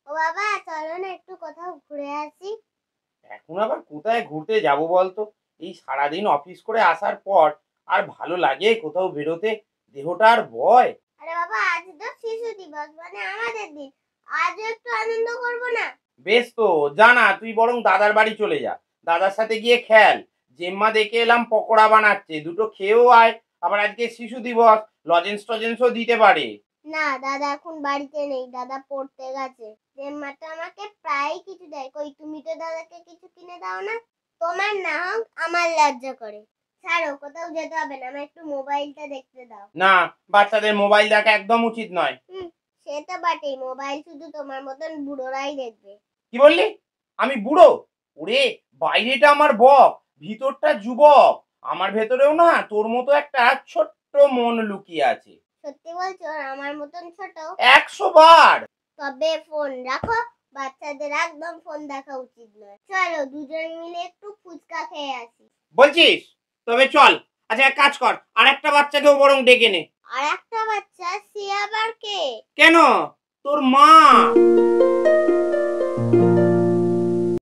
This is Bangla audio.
ও বাবা চলো না একটু কোথাও ঘুরে আসি। এখন আবার কোথায় ঘুরতে যাব বলতো? এই সারাদিন অফিস করে আসার পর আর ভালো লাগে কোথাও বেরোতে? দেহটা আর বয়। আরে বাবা আজ তো শিশু দিবস মানে আমাদের দিন, আজও একটু আনন্দ করব না? বেশ তো, যা না, তুই বরং দাদার বাড়ি চলে যা। দাদার সাথে গিয়ে খেল। জেম্মা দেখে এলাম পকোড়া বানাচ্ছে, দুটো খেয়েও আয়। আবার আজকে শিশু দিবস, লজেন্স টজেন্সও দিতে পারে। না দাদা এখন বাড়িতে নেই, দাদা পড়তে গেছে। জেম্মা তো আমাকে প্রায় কিছু দেয়, কই তুমি তো দাদাকে কিছু কিনে দাও না। তোমার না হোক আমার লজ্জা করে। ছাড়ো, কোথাও যেতে হবে না, আমি একটু মোবাইলটা দেখতে দাও। না, বাচ্চাদের মোবাইল দেখা একদম উচিত নয়। সে তো বটেই, মোবাইল শুধু তোমার মতন বুড়োরাই দেখবে। কি বললি? আমি বুড়ো? ওরে, বাইরেটা আমার বক, ভিতরটা যুবক। আমার ভেতরেও না তোর মতো একটা ছোট্ট মন লুকিয়ে আছে। সত্যি বলছো? আমার মতন ছোট? 100 বার। তবে ফোন রাখো, বাচ্চাদের একদম ফোন দেখা উচিত নয়। চলো দুজন মিলে একটু ফুচকা খেয়ে আসি। বলছিস? তবে চল। আচ্ছা এক কাজ কর, আর একটা বাচ্চাকেও বরং ডেকে নে। আর একটা বাচ্চা? সে আবার কে? কেন? তোর মা।